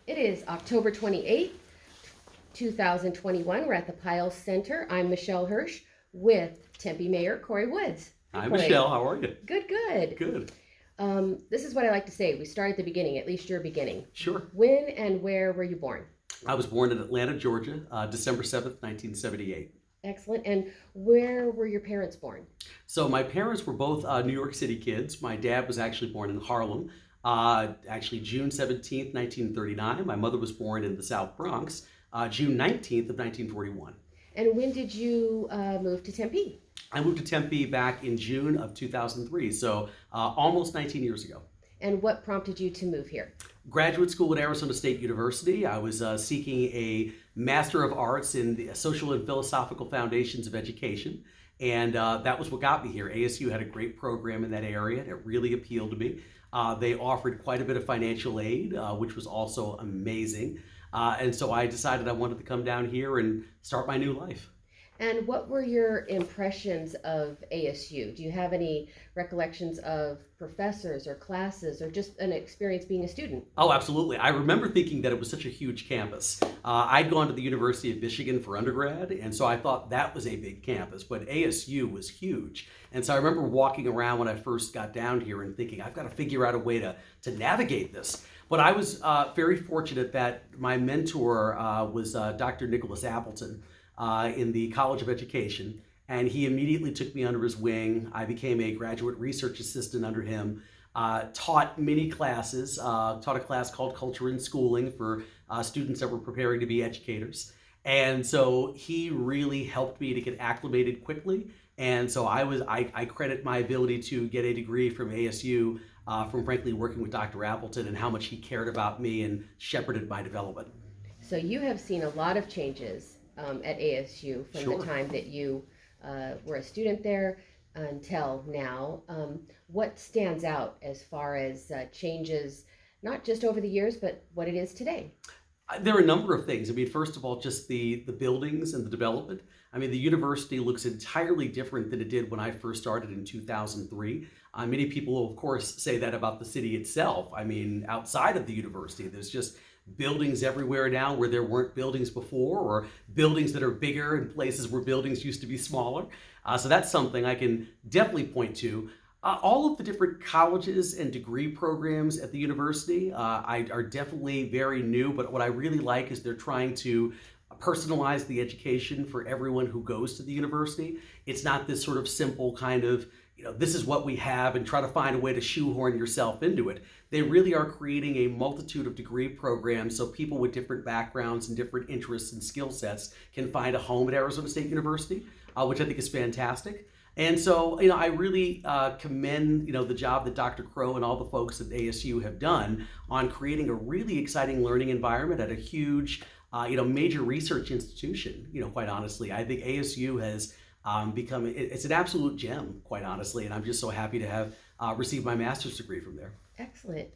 It is October 28th, 2021. We're at the Pyle Center. I'm Michelle Hirsch with Tempe Mayor Corey Woods. Hi, Corey. Michelle. How are you? Good, good. Good. This is what I like to say. We start at the beginning, at least your beginning. Sure. When and where were you born? I was born in Atlanta, Georgia, December 7th, 1978. Excellent. And where were your parents born? So my parents were both New York City kids. My dad was actually born in Harlem, actually June 17th, 1939. My mother was born in the South Bronx, June 19th of 1941. And when did you move to Tempe? I moved to Tempe back in June of 2003, so almost 19 years ago. And what prompted you to move here? Graduate school at Arizona State University. I was seeking a Master of Arts in the Social and Philosophical Foundations of Education, and that was what got me here. ASU had a great program in that area. It really appealed to me. They offered quite a bit of financial aid, which was also amazing. And so I decided I wanted to come down here and start my new life. And what were your impressions of ASU? Do you have any recollections of professors or classes or just an experience being a student? Oh, absolutely. I remember thinking that it was such a huge campus. I'd gone to the University of Michigan for undergrad, and so I thought that was a big campus, but ASU was huge. And so I remember walking around when I first got down here and thinking, I've got to figure out a way to navigate this. But I was very fortunate that my mentor was Dr. Nicholas Appleton in the College of Education, and he immediately took me under his wing. I became a graduate research assistant under him, taught many classes, taught a class called Culture in Schooling for students that were preparing to be educators. And so he really helped me to get acclimated quickly. And so I credit my ability to get a degree from ASU from frankly working with Dr. Appleton and how much he cared about me and shepherded my development. So you have seen a lot of changes at ASU from Sure. the time that you were a student there until now. What stands out as far as changes, not just over the years, but what it is today? There are a number of things. I mean, first of all, just the buildings and the development. I mean, the university looks entirely different than it did when I first started in 2003. Many people, of course, say that about the city itself. I mean, outside of the university, there's just buildings everywhere now where there weren't buildings before, or buildings that are bigger in places where buildings used to be smaller. So that's something I can definitely point to. All of the different colleges and degree programs at the university are definitely very new, but what I really like is they're trying to personalize the education for everyone who goes to the university. It's not this sort of simple kind of, this is what we have and try to find a way to shoehorn yourself into it. They really are creating a multitude of degree programs so people with different backgrounds and different interests and skill sets can find a home at Arizona State University, which I think is fantastic. And so, I really commend, the job that Dr. Crow and all the folks at ASU have done on creating a really exciting learning environment at a huge, major research institution. Quite honestly, I think ASU has become, it's an absolute gem, quite honestly, and I'm just so happy to have received my master's degree from there. Excellent.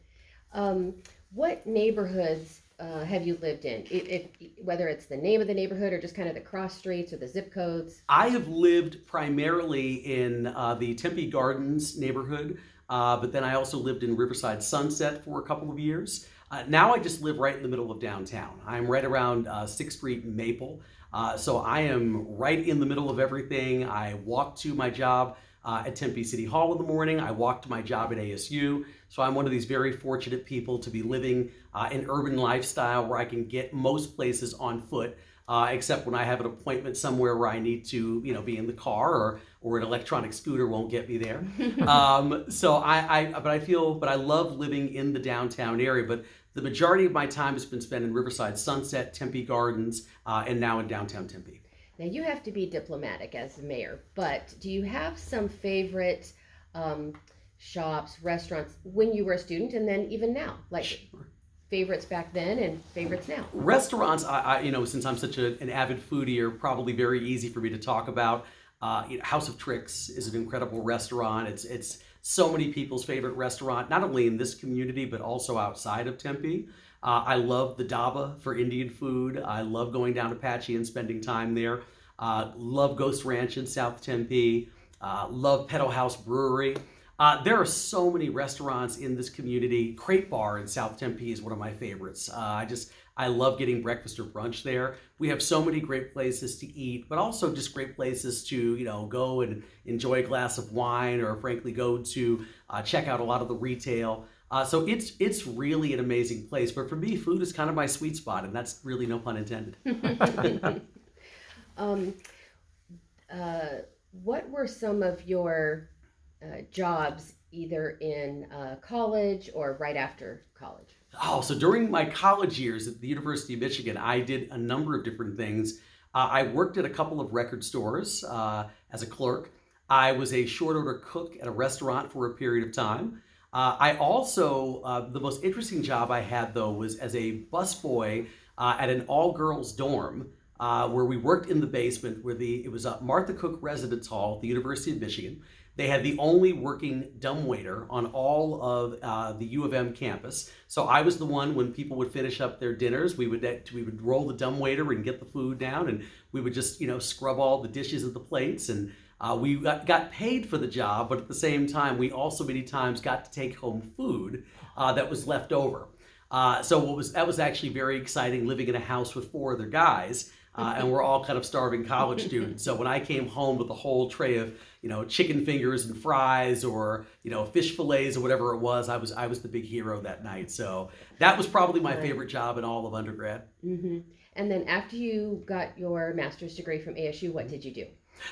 What neighborhoods have you lived in? Whether it's the name of the neighborhood or just kind of the cross streets or the zip codes? I have lived primarily in the Tempe Gardens neighborhood, but then I also lived in Riverside Sunset for a couple of years. Now I just live right in the middle of downtown. I'm right around 6th Street and Maple. So I am right in the middle of everything. I walk to my job at Tempe City Hall in the morning. I walk to my job at ASU. So I'm one of these very fortunate people to be living an urban lifestyle where I can get most places on foot, except when I have an appointment somewhere where I need to, be in the car, or an electronic scooter won't get me there. So I love living in the downtown area, but the majority of my time has been spent in Riverside Sunset, Tempe Gardens, and now in downtown Tempe. Now, you have to be diplomatic as the mayor, but do you have some favorite shops, restaurants when you were a student and then even now? Like Sure. favorites back then and favorites now? Restaurants, since I'm such an avid foodie, are probably very easy for me to talk about. House of Tricks is an incredible restaurant. It's so many people's favorite restaurant, not only in this community, but also outside of Tempe. I love the Dhaba for Indian food. I love going down to Apache and spending time there. Love Ghost Ranch in South Tempe. Love Petal House Brewery. There are so many restaurants in this community. Crate Bar in South Tempe is one of my favorites. I love getting breakfast or brunch there. We have so many great places to eat, but also just great places to, go and enjoy a glass of wine, or frankly go to check out a lot of the retail. So it's really an amazing place. But for me, food is kind of my sweet spot, and that's really no pun intended. um, what were some of your jobs either in college or right after college? Oh, so during my college years at the University of Michigan, I did a number of different things. I worked at a couple of record stores as a clerk. I was a short order cook at a restaurant for a period of time. I also, the most interesting job I had though was as a busboy at an all girls dorm where we worked in the basement it was a Martha Cook Residence Hall at the University of Michigan. They had the only working dumbwaiter on all of the U of M campus. So I was the one when people would finish up their dinners, we would roll the dumbwaiter and get the food down, and we would just scrub all the dishes and the plates, and we got paid for the job, but at the same time we also many times got to take home food that was left over. So that was actually very exciting, living in a house with four other guys. And we're all kind of starving college students. So when I came home with a whole tray of, chicken fingers and fries, or, fish fillets or whatever it was, I was the big hero that night. So that was probably my favorite job in all of undergrad. Mm-hmm. And then after you got your master's degree from ASU, what did you do?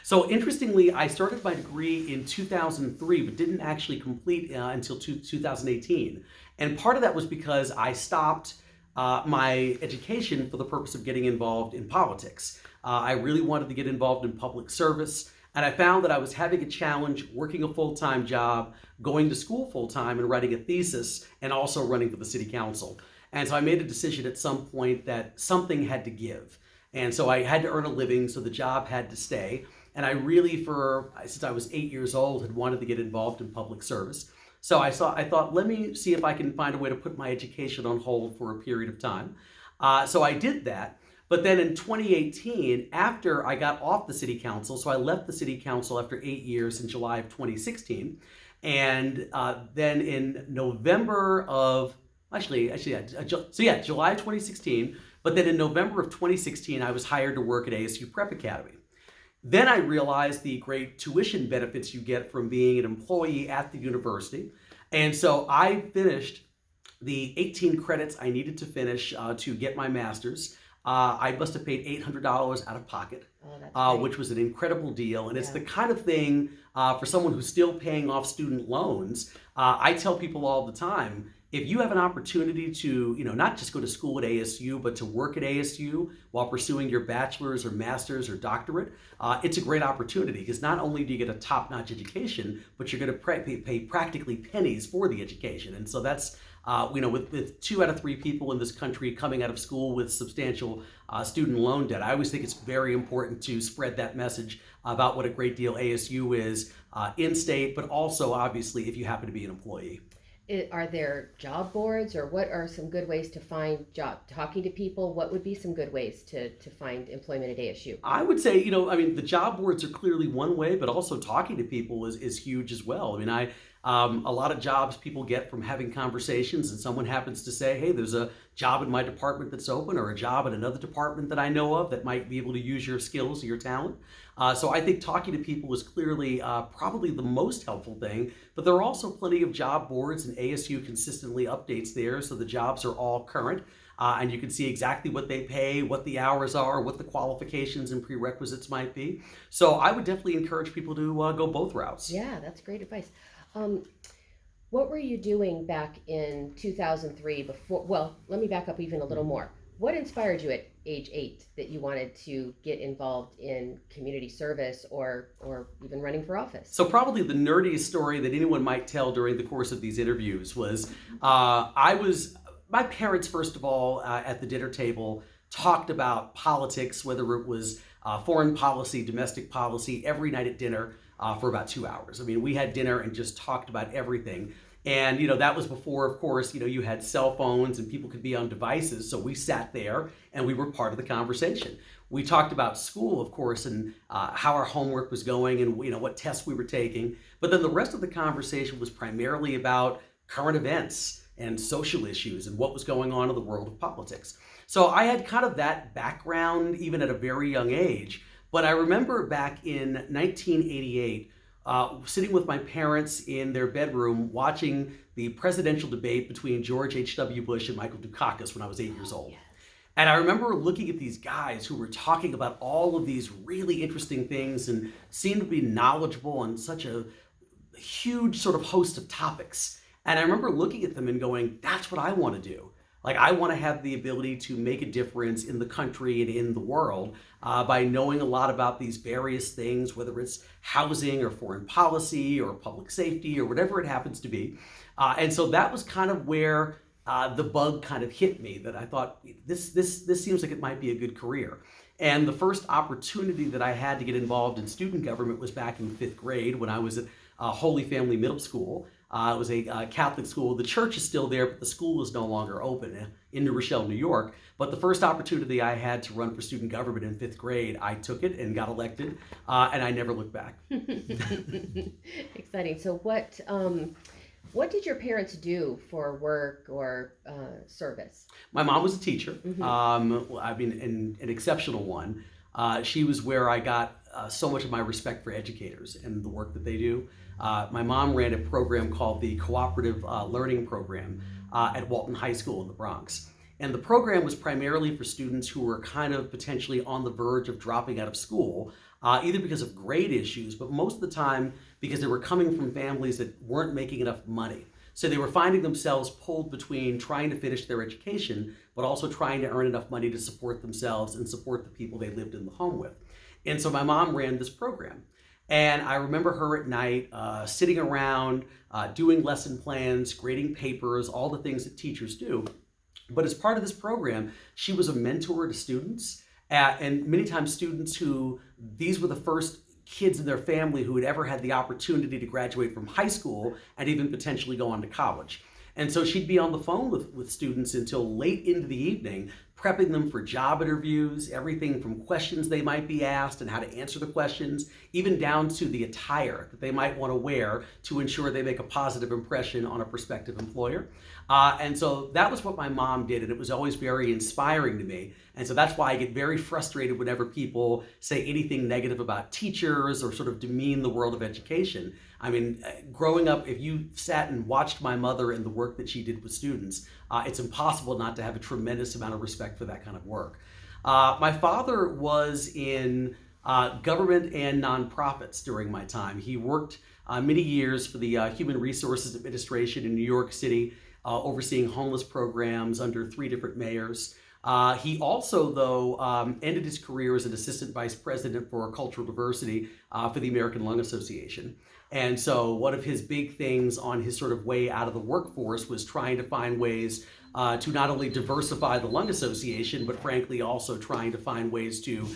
So interestingly, I started my degree in 2003, but didn't actually complete until 2018. And part of that was because I stopped my education for the purpose of getting involved in politics. I really wanted to get involved in public service, and I found that I was having a challenge working a full-time job, going to school full-time and writing a thesis, and also running for the city council. And so I made a decision at some point that something had to give. And so I had to earn a living, so the job had to stay. And I really, since I was 8 years old, had wanted to get involved in public service. So I thought, let me see if I can find a way to put my education on hold for a period of time. So I did that. But then in 2018, after I got off the city council, so I left the city council after 8 years in July of 2016. And then in November of, July 2016. But then in November of 2016, I was hired to work at ASU Prep Academy. Then I realized the great tuition benefits you get from being an employee at the university. And so I finished the 18 credits I needed to finish to get my master's. I must have paid $800 out of pocket, which was an incredible deal. And it's the kind of thing for someone who's still paying off student loans. I tell people all the time, if you have an opportunity to, not just go to school at ASU, but to work at ASU while pursuing your bachelor's or master's or doctorate, it's a great opportunity, because not only do you get a top-notch education, but you're going to pay practically pennies for the education. And so that's, with 2 out of 3 people in this country coming out of school with substantial student loan debt, I always think it's very important to spread that message about what a great deal ASU is in-state, but also obviously if you happen to be an employee. Are there job boards, or what are some good ways to find job? Talking to people, what would be some good ways to find employment at ASU? I would say, the job boards are clearly one way, but also talking to people is huge as well. A lot of jobs people get from having conversations, and someone happens to say, hey, there's a job in my department that's open, or a job in another department that I know of that might be able to use your skills or your talent. So I think talking to people is clearly probably the most helpful thing, but there are also plenty of job boards, and ASU consistently updates there, so the jobs are all current. And you can see exactly what they pay, what the hours are, what the qualifications and prerequisites might be. So I would definitely encourage people to go both routes. Yeah, that's great advice. What were you doing back in 2003 before? Well, let me back up even a little more. What inspired you at age 8 that you wanted to get involved in community service or even running for office? So probably the nerdiest story that anyone might tell during the course of these interviews was my parents, first of all, at the dinner table talked about politics, whether it was foreign policy, domestic policy, every night at dinner for about 2 hours. We had dinner and just talked about everything. And, that was before, of course, you had cell phones and people could be on devices. So we sat there and we were part of the conversation. We talked about school, of course, and how our homework was going and what tests we were taking. But then the rest of the conversation was primarily about current events and social issues and what was going on in the world of politics. So I had kind of that background even at a very young age. But I remember back in 1988, sitting with my parents in their bedroom watching the presidential debate between George H.W. Bush and Michael Dukakis when I was 8 years old. Yes. And I remember looking at these guys who were talking about all of these really interesting things and seemed to be knowledgeable on such a huge sort of host of topics. And I remember looking at them and going, that's what I want to do. Like, I want to have the ability to make a difference in the country and in the world by knowing a lot about these various things, whether it's housing or foreign policy or public safety or whatever it happens to be. And so that was kind of where the bug kind of hit me, that I thought, this seems like it might be a good career. And the first opportunity that I had to get involved in student government was back in 5th grade when I was at Holy Family Middle School. It was a Catholic school. The church is still there, but the school is no longer open in New Rochelle, New York. But the first opportunity I had to run for student government in 5th grade, I took it and got elected, and I never looked back. Exciting. So what did your parents do for work or service? My mom was a teacher. Mm-hmm. I mean, an exceptional one. She was where I got so much of my respect for educators and the work that they do. My mom ran a program called the Cooperative Learning Program at Walton High School in the Bronx. And the program was primarily for students who were kind of potentially on the verge of dropping out of school, either because of grade issues, but most of the time because they were coming from families that weren't making enough money. So they were finding themselves pulled between trying to finish their education, but also trying to earn enough money to support themselves and support the people they lived in the home with. And so my mom ran this program. And I remember her at night sitting around, doing lesson plans, grading papers, all the things that teachers do. But as part of this program, she was a mentor to students, and many times students who, these were the first kids in their family who had ever had the opportunity to graduate from high school and even potentially go on to college. And so she'd be on the phone with students until late into the evening, prepping them for job interviews, everything from questions they might be asked and how to answer the questions, even down to the attire that they might want to wear to ensure they make a positive impression on a prospective employer. And so that was what my mom did, and it was always very inspiring to me. And so that's why I get very frustrated whenever people say anything negative about teachers or sort of demean the world of education. I mean, growing up, if you sat and watched my mother and the work that she did with students, it's impossible not to have a tremendous amount of respect for that kind of work. My father was in government and nonprofits during my time. He worked many years for the Human Resources Administration in New York City, overseeing homeless programs under 3 different mayors. He also, though, ended his career as an assistant vice president for cultural diversity for the American Lung Association. And so one of his big things on his sort of way out of the workforce was trying to find ways to not only diversify the Lung Association, but frankly also trying to find ways to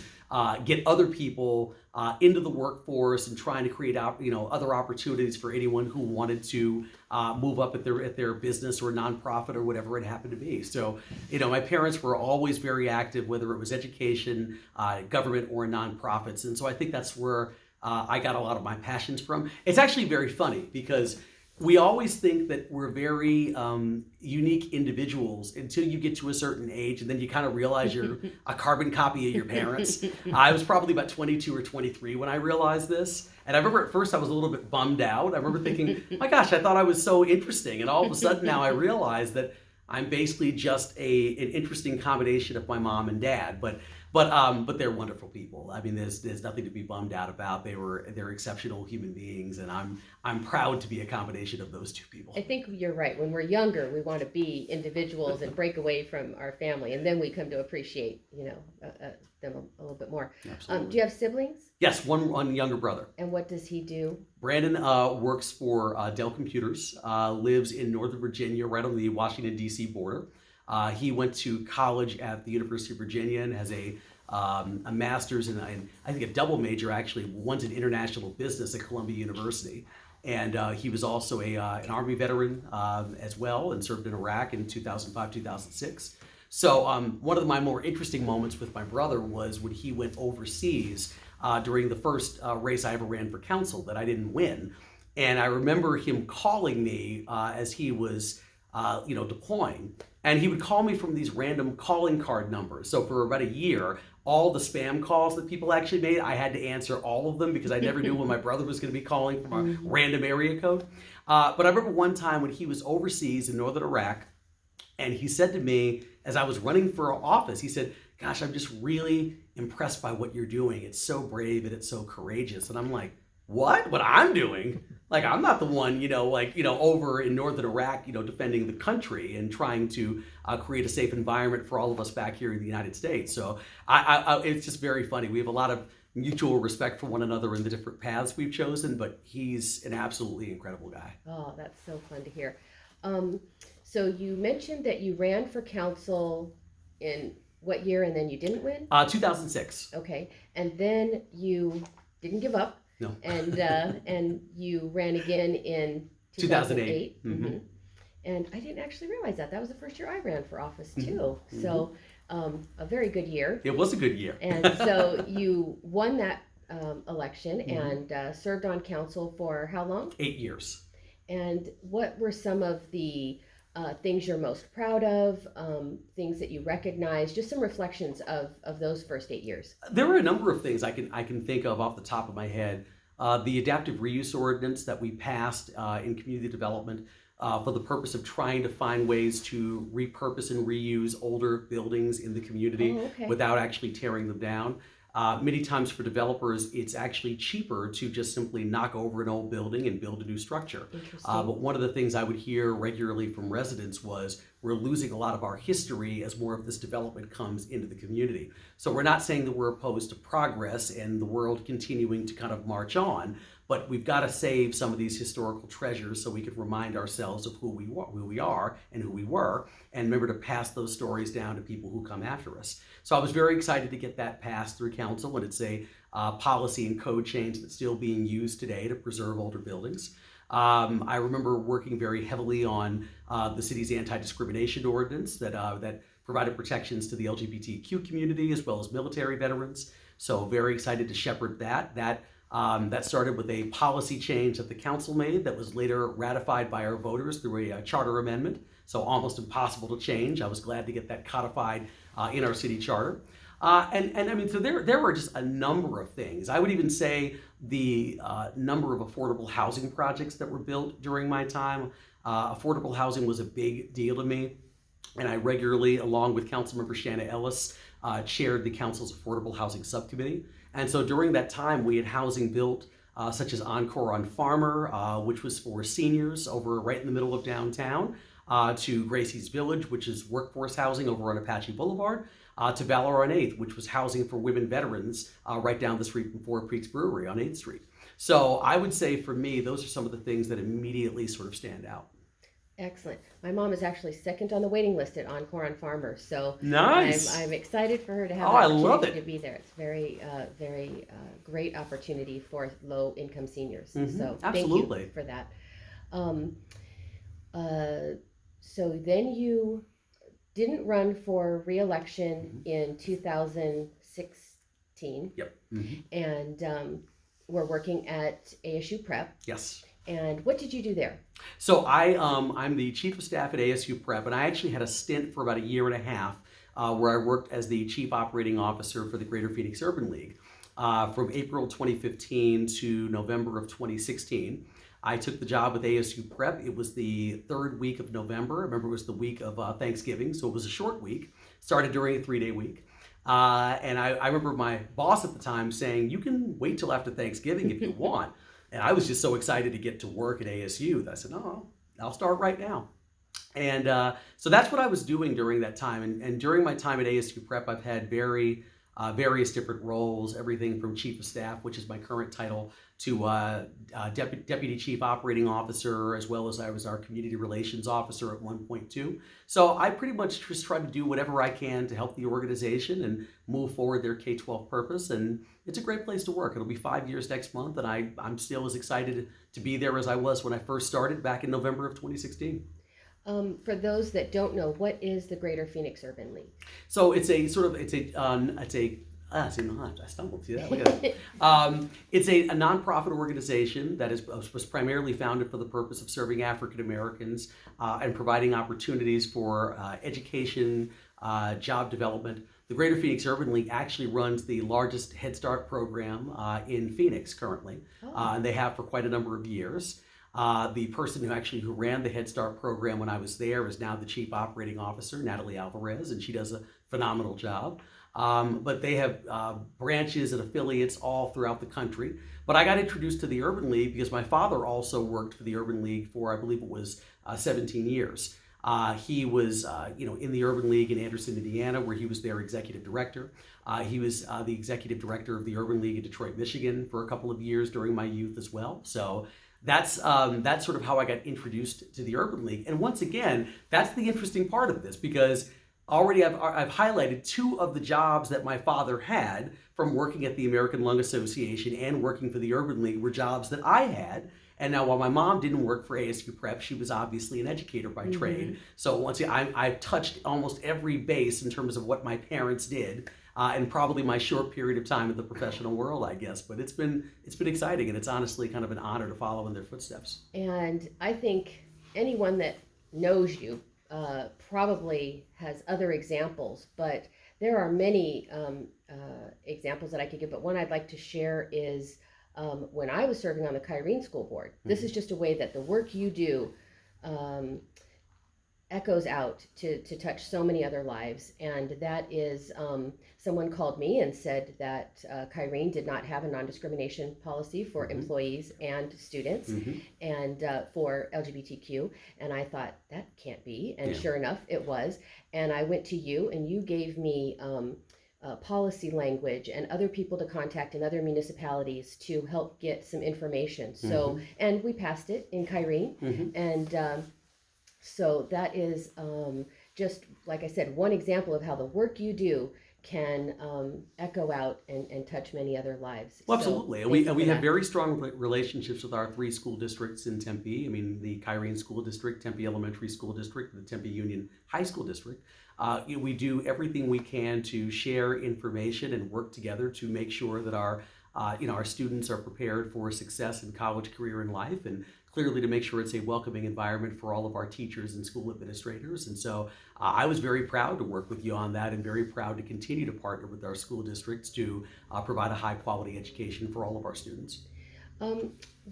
get other people into the workforce and trying to create other opportunities for anyone who wanted to move up at their business or nonprofit or whatever it happened to be. So, my parents were always very active, whether it was education, government, or nonprofits. And so I think that's where I got a lot of my passions from. It's actually very funny because we always think that we're very unique individuals until you get to a certain age, and then you kind of realize you're a carbon copy of your parents. I was probably about 22 or 23 when I realized this. And I remember at first I was a little bit bummed out. I remember thinking, my gosh, I thought I was so interesting. And all of a sudden now I realize that I'm basically just an interesting combination of my mom and dad. But they're wonderful people. I mean, there's nothing to be bummed out about. They're exceptional human beings, and I'm proud to be a combination of those 2 people. I think you're right. When we're younger, we want to be individuals and break away from our family, and then we come to appreciate, them a little bit more. Absolutely. Do you have siblings? Yes, one younger brother. And what does he do? Brandon works for Dell Computers, lives in Northern Virginia, right on the Washington, D.C. border. He went to college at the University of Virginia and has a master's and I think a double major, actually. One's in international business at Columbia University. And he was also an Army veteran as well and served in Iraq in 2005, 2006. So one of my more interesting moments with my brother was when he went overseas during the first race I ever ran for council that I didn't win. And I remember him calling me as he was, deploying. And he would call me from these random calling card numbers. So for about a year, all the spam calls that people actually made, I had to answer all of them because I never knew when my brother was going to be calling from a random area code. But I remember one time when he was overseas in northern Iraq, and he said to me, as I was running for office, he said, "Gosh, I'm just really impressed by what you're doing. It's so brave and it's so courageous." And I'm like, what I'm doing? Like, I'm not the one, over in northern Iraq, defending the country and trying to create a safe environment for all of us back here in the United States. So it's just very funny. We have a lot of mutual respect for one another in the different paths we've chosen, but he's an absolutely incredible guy. Oh, that's so fun to hear. So you mentioned that you ran for council in what year, and then you didn't win? 2006. Okay, and then you didn't give up. No. And you ran again in 2008. Mm-hmm. And I didn't actually realize that. That was the first year I ran for office too. Mm-hmm. So a very good year. It was a good year. And so you won that election and served on council for how long? 8 years. And what were some of the things you're most proud of, things that you recognize, just some reflections of those first 8 years? There were a number of things I can think of off the top of my head. The adaptive reuse ordinance that we passed in community development for the purpose of trying to find ways to repurpose and reuse older buildings in the community without actually tearing them down. Many times for developers, it's actually cheaper to just simply knock over an old building and build a new structure. But one of the things I would hear regularly from residents was, we're losing a lot of our history as more of this development comes into the community. So we're not saying that we're opposed to progress and the world continuing to kind of march on, but we've got to save some of these historical treasures so we can remind ourselves of who we are and who we were, and remember to pass those stories down to people who come after us. So I was very excited to get that passed through council, and it's a policy and code change that's still being used today to preserve older buildings. I remember working very heavily on the city's anti-discrimination ordinance that provided protections to the LGBTQ community as well as military veterans. So very excited to shepherd that. That started with a policy change that the council made that was later ratified by our voters through a charter amendment. So almost impossible to change. I was glad to get that codified in our city charter. And I mean, so there were just a number of things. I would even say the number of affordable housing projects that were built during my time. Affordable housing was a big deal to me. And I regularly, along with Councilmember Shanna Ellis, chaired the council's affordable housing subcommittee. And so during that time, we had housing built such as Encore on Farmer, which was for seniors over right in the middle of downtown, to Gracie's Village, which is workforce housing over on Apache Boulevard, to Valor on 8th, which was housing for women veterans right down the street from Four Creeks Brewery on 8th Street. So I would say for me, those are some of the things that immediately sort of stand out. Excellent. My mom is actually second on the waiting list at Encore on Farmer, so nice. I'm excited for her to have the opportunity to be there. It's very great opportunity for low-income seniors. So absolutely. Thank you for that. So then you didn't run for re-election in 2016. Yep. And we're working at ASU Prep. Yes. And what did you do there? So I'm the chief of staff at ASU Prep, and I actually had a stint for about a year and a half where I worked as the chief operating officer for the Greater Phoenix Urban League. From April 2015 to November of 2016. I took the job with ASU Prep. It was the third week of November. I remember it was the week of Thanksgiving, so it was a short week. Started during a 3-day week. And I remember my boss at the time saying, "You can wait till after Thanksgiving if you want." And I was just so excited to get to work at ASU that I said, "No, I'll start right now." And so that's what I was doing during that time. And during my time at ASU Prep, I've had various different roles, everything from chief of staff, which is my current title, to deputy chief operating officer, as well as I was our community relations officer at one point too. So I pretty much just try to do whatever I can to help the organization and move forward their K-12 purpose. And it's a great place to work. It'll be 5 years next month, and I'm still as excited to be there as I was when I first started back in November of 2016. For those that don't know, what is the Greater Phoenix Urban League? So it's a sort of see, no, I stumbled. See that? Look at that. It's a nonprofit organization that was primarily founded for the purpose of serving African Americans and providing opportunities for education, job development. The Greater Phoenix Urban League actually runs the largest Head Start program in Phoenix currently, and they have for quite a number of years. The person who ran the Head Start program when I was there is now the Chief Operating Officer, Natalie Alvarez, and she does a phenomenal job. But they have branches and affiliates all throughout the country. But I got introduced to the Urban League because my father also worked for the Urban League for, I believe it was 17 years. He was, in the Urban League in Anderson, Indiana, where he was their executive director. He was the executive director of the Urban League in Detroit, Michigan for a couple of years during my youth as well. So that's sort of how I got introduced to the Urban League. And once again, that's the interesting part of this, because already I've highlighted two of the jobs that my father had from working at the American Lung Association and working for the Urban League were jobs that I had. And now, while my mom didn't work for ASU Prep, she was obviously an educator by trade. So once again, I've touched almost every base in terms of what my parents did, and probably my short period of time in the professional world, I guess. But it's been exciting, and it's honestly kind of an honor to follow in their footsteps. And I think anyone that knows you probably has other examples, but there are many examples that I could give. But one I'd like to share is when I was serving on the Kyrene School Board. This is just a way that the work you do echoes out to touch so many other lives. And that is, someone called me and said that Kyrene did not have a non-discrimination policy for employees and students and for LGBTQ. And I thought, that can't be. And sure enough, it was. And I went to you, and you gave me policy language and other people to contact in other municipalities to help get some information. So, and we passed it in Kyrene. And so that is just, like I said, one example of how the work you do can echo out and touch many other lives. Well, absolutely. And we have very strong relationships with our 3 school districts in Tempe. I mean, the Kyrene School District, Tempe Elementary School District, and the Tempe Union High School District. We do everything we can to share information and work together to make sure that our students are prepared for success in college, career, and life, and clearly to make sure it's a welcoming environment for all of our teachers and school administrators. And so I was very proud to work with you on that, and very proud to continue to partner with our school districts to provide a high quality education for all of our students.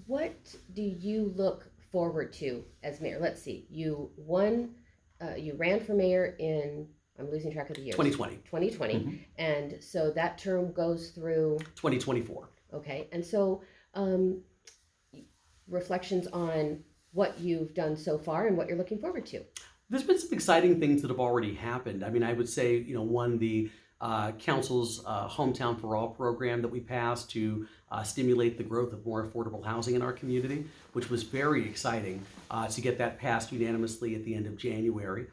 What do you look forward to as mayor? Let's see, you ran for mayor in, I'm losing track of the years. 2020. And so that term goes through 2024. Okay. And so reflections on what you've done so far and what you're looking forward to. There's been some exciting things that have already happened. I mean, I would say, one, the council's Hometown for All program that we passed to stimulate the growth of more affordable housing in our community, which was very exciting to get that passed unanimously at the end of January.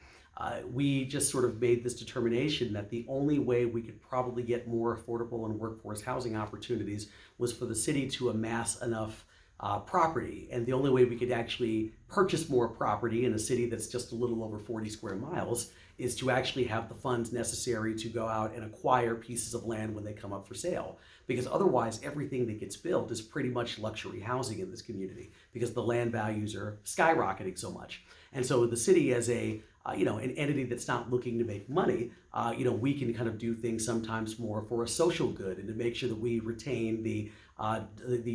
We just sort of made this determination that the only way we could probably get more affordable and workforce housing opportunities was for the city to amass enough property. And the only way we could actually purchase more property in a city that's just a little over 40 square miles is to actually have the funds necessary to go out and acquire pieces of land when they come up for sale. Because otherwise, everything that gets built is pretty much luxury housing in this community because the land values are skyrocketing so much. And so the city, as an entity that's not looking to make money, we can kind of do things sometimes more for a social good and to make sure that we retain the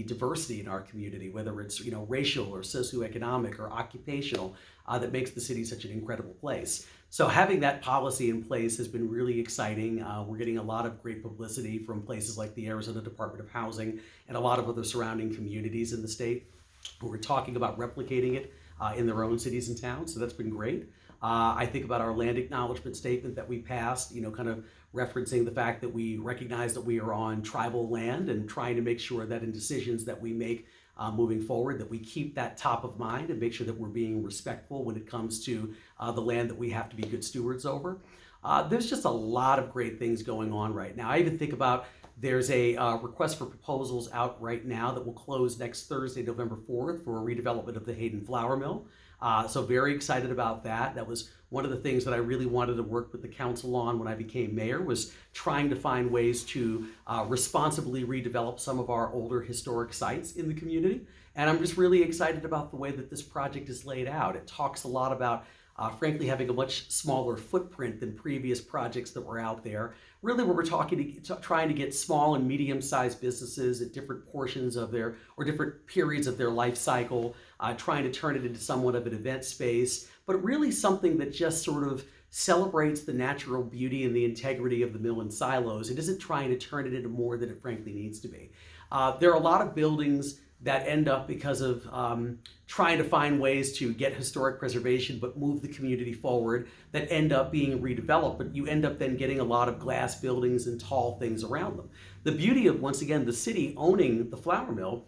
diversity in our community, whether it's racial or socioeconomic or occupational, that makes the city such an incredible place. So having that policy in place has been really exciting. We're getting a lot of great publicity from places like the Arizona Department of Housing and a lot of other surrounding communities in the state who are talking about replicating it in their own cities and towns. So that's been great. I think about our land acknowledgement statement that we passed, kind of referencing the fact that we recognize that we are on tribal land and trying to make sure that in decisions that we make moving forward, that we keep that top of mind and make sure that we're being respectful when it comes to the land that we have to be good stewards over. There's just a lot of great things going on right now. I even think about There's a request for proposals out right now that will close next Thursday, November 4th, for a redevelopment of the Hayden Flour Mill. So very excited about that. That was one of the things that I really wanted to work with the council on when I became mayor, was trying to find ways to responsibly redevelop some of our older historic sites in the community. And I'm just really excited about the way that this project is laid out. It talks a lot about frankly, having a much smaller footprint than previous projects that were out there. Really, where we're trying to get small and medium-sized businesses at different portions of their, or different periods of their life cycle, trying to turn it into somewhat of an event space, but really something that just sort of celebrates the natural beauty and the integrity of the mill and silos. It isn't trying to turn it into more than it frankly needs to be. There are a lot of buildings that end up, because of trying to find ways to get historic preservation but move the community forward, that end up being redeveloped, but you end up then getting a lot of glass buildings and tall things around them. The beauty of, once again, the city owning the flour mill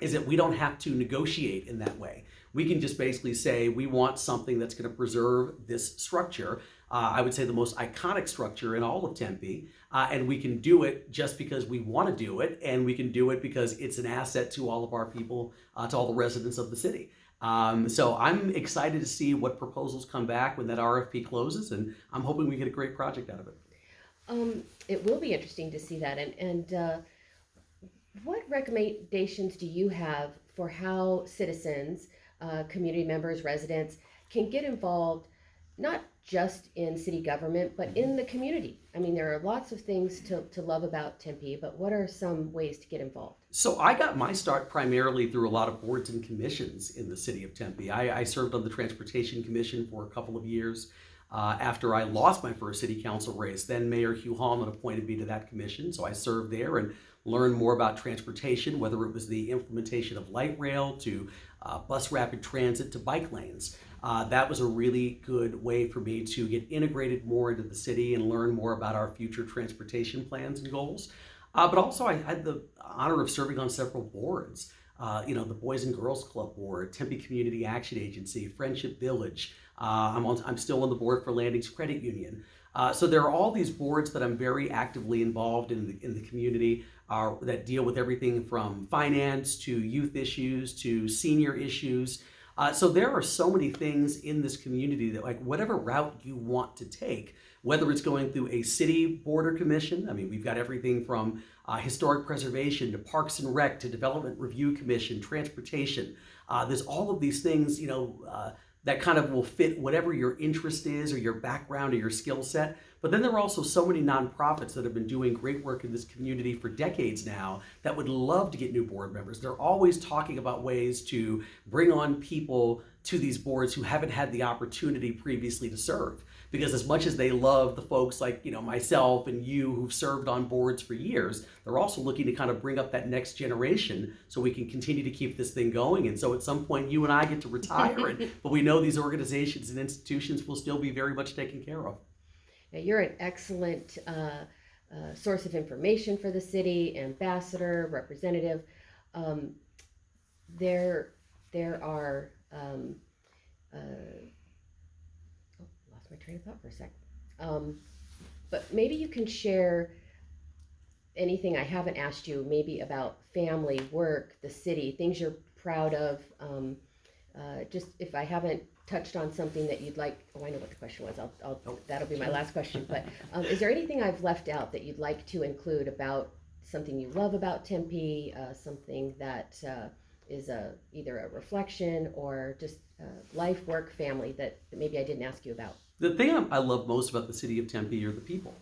is that we don't have to negotiate in that way. We can just basically say we want something that's going to preserve this structure. I would say the most iconic structure in all of Tempe, and we can do it just because we want to do it, and we can do it because it's an asset to all of our people, to all the residents of the city. So I'm excited to see what proposals come back when that RFP closes, and I'm hoping we get a great project out of it. It will be interesting to see that. And what recommendations do you have for how citizens, community members, residents can get involved, not just in city government, but in the community? I mean, there are lots of things to love about Tempe, but what are some ways to get involved? So I got my start primarily through a lot of boards and commissions in the city of Tempe. I served on the Transportation Commission for a couple of years. After I lost my first city council race, then Mayor Hugh Hallman appointed me to that commission. So I served there and learned more about transportation, whether it was the implementation of light rail to bus rapid transit to bike lanes. That was a really good way for me to get integrated more into the city and learn more about our future transportation plans and goals. But also I had the honor of serving on several boards. The Boys and Girls Club Board, Tempe Community Action Agency, Friendship Village. I'm still on the board for Landings Credit Union. So there are all these boards that I'm very actively involved in the community that deal with everything from finance to youth issues to senior issues. So there are so many things in this community that, like, whatever route you want to take, whether it's going through a city board or commission. I mean, we've got everything from historic preservation to Parks and Rec to Development Review Commission, transportation. There's all of these things, that kind of will fit whatever your interest is or your background or your skill set. But then there are also so many nonprofits that have been doing great work in this community for decades now that would love to get new board members. They're always talking about ways to bring on people to these boards who haven't had the opportunity previously to serve. Because as much as they love the folks like, myself and you who've served on boards for years, they're also looking to kind of bring up that next generation so we can continue to keep this thing going. And so at some point you and I get to retire, but we know these organizations and institutions will still be very much taken care of. Now, you're an excellent source of information for the city, ambassador, representative. There are lost my train of thought for a second. But maybe you can share anything I haven't asked you, maybe about family, work, the city, things you're proud of. Just if I haven't touched on something that you'd like. Oh, I know what the question was. That'll be my last question. But is there anything I've left out that you'd like to include about something you love about Tempe, something that is either a reflection or just life, work, family that maybe I didn't ask you about? The thing I love most about the city of Tempe are the people.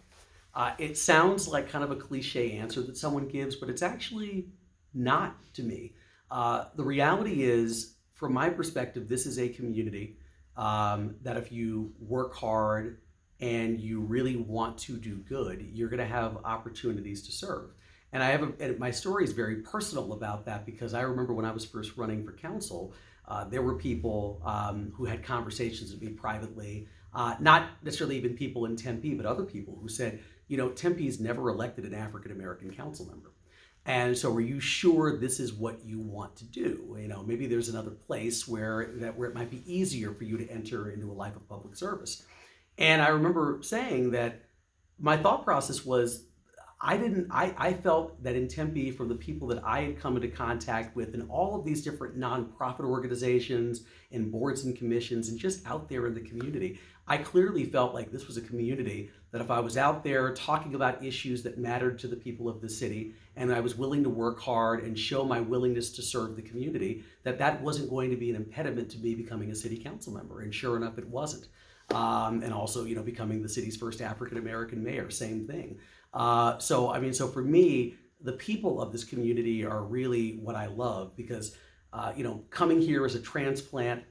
It sounds like kind of a cliche answer that someone gives, but it's actually not to me. The reality is, from my perspective, this is a community that if you work hard and you really want to do good, you're going to have opportunities to serve. And and my story is very personal about that, because I remember when I was first running for council, there were people who had conversations with me privately, not necessarily even people in Tempe, but other people who said, Tempe's never elected an African-American council member. And so are you sure this is what you want to do? Maybe there's another place where it might be easier for you to enter into a life of public service. And I remember saying that my thought process was, I felt that in Tempe, from the people that I had come into contact with in all of these different nonprofit organizations and boards and commissions and just out there in the community, I clearly felt like this was a community that if I was out there talking about issues that mattered to the people of the city, and I was willing to work hard and show my willingness to serve the community, that wasn't going to be an impediment to me becoming a city council member. And sure enough, it wasn't. And also, becoming the city's first African American mayor, same thing. So for me, the people of this community are really what I love because, coming here as a transplant,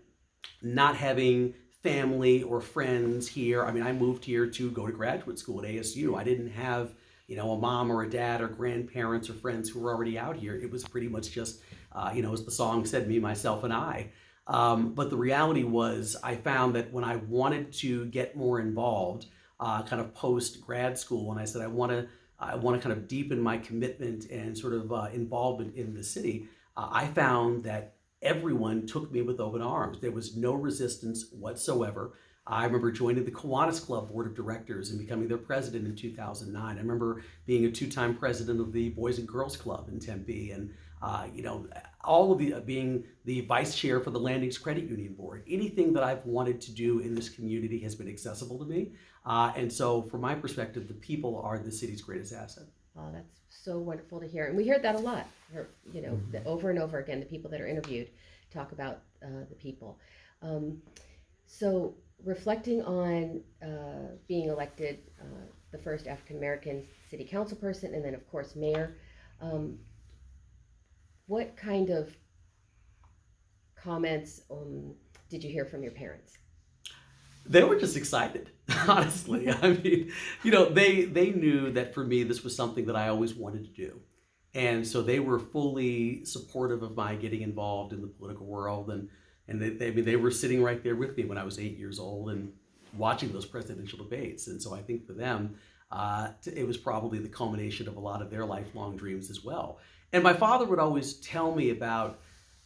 not having family or friends here. I mean, I moved here to go to graduate school at ASU. I didn't have, a mom or a dad or grandparents or friends who were already out here. It was pretty much just, as the song said, me, myself, and I. But the reality was, I found that when I wanted to get more involved, kind of post grad school, and I said I want to kind of deepen my commitment and sort of involvement in the city, I found that everyone took me with open arms. There was no resistance whatsoever. I remember joining the Kiwanis Club board of directors and becoming their president in 2009. I remember being a two-time president of the Boys and Girls Club in Tempe, and all of the being the vice chair for the Landings Credit Union Board. Anything that I've wanted to do in this community has been accessible to me. And so from my perspective, the people are the city's greatest asset. Oh, that's so wonderful to hear. And we hear that a lot, over and over again, the people that are interviewed talk about the people. So reflecting on being elected the first African-American city council person, and then of course mayor, what kind of comments did you hear from your parents? They were just excited, honestly. I mean, they knew that for me, this was something that I always wanted to do. And so they were fully supportive of my getting involved in the political world. And they were sitting right there with me when I was 8 years old and watching those presidential debates. And so I think for them, it was probably the culmination of a lot of their lifelong dreams as well. And my father would always tell me about,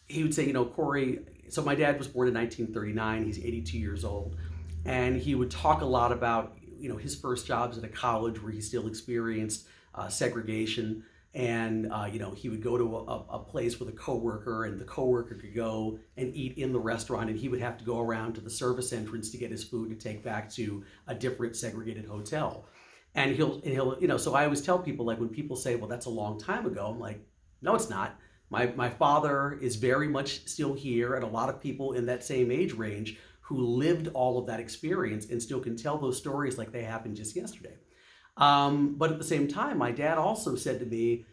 he would say, Corey, so my dad was born in 1939, he's 82 years old. And he would talk a lot about, his first jobs at a college where he still experienced segregation. And, he would go to a place with a coworker, and the coworker could go and eat in the restaurant, and he would have to go around to the service entrance to get his food to take back to a different segregated hotel. And he'll, so I always tell people, like, when people say, well, that's a long time ago, I'm like, no, it's not. My father is very much still here, and a lot of people in that same age range who lived all of that experience and still can tell those stories like they happened just yesterday. But at the same time, my dad also said to me,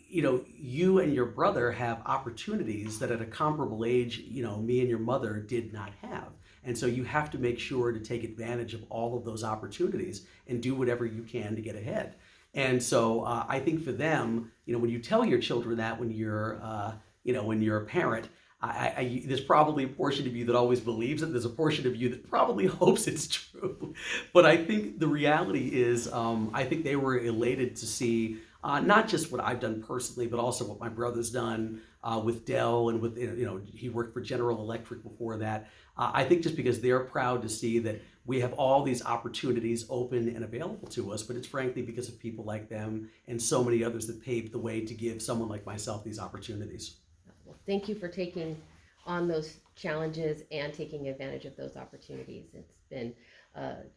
you and your brother have opportunities that at a comparable age, me and your mother did not have. And so you have to make sure to take advantage of all of those opportunities and do whatever you can to get ahead. And so I think for them, when you tell your children that when you're a parent, there's probably a portion of you that always believes it. There's a portion of you that probably hopes it's true. But I think the reality is, I think they were elated to see not just what I've done personally, but also what my brother's done with Dell, and with, he worked for General Electric before that. I think just because they're proud to see that we have all these opportunities open and available to us, but it's frankly because of people like them and so many others that paved the way to give someone like myself these opportunities. Well, thank you for taking on those challenges and taking advantage of those opportunities. It's been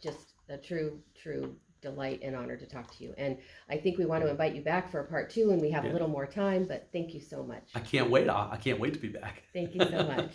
just a true delight and honor to talk to you. And I think we want to invite you back for a part 2, and we have a little more time, but thank you so much. I can't wait. I can't wait to be back. Thank you so much.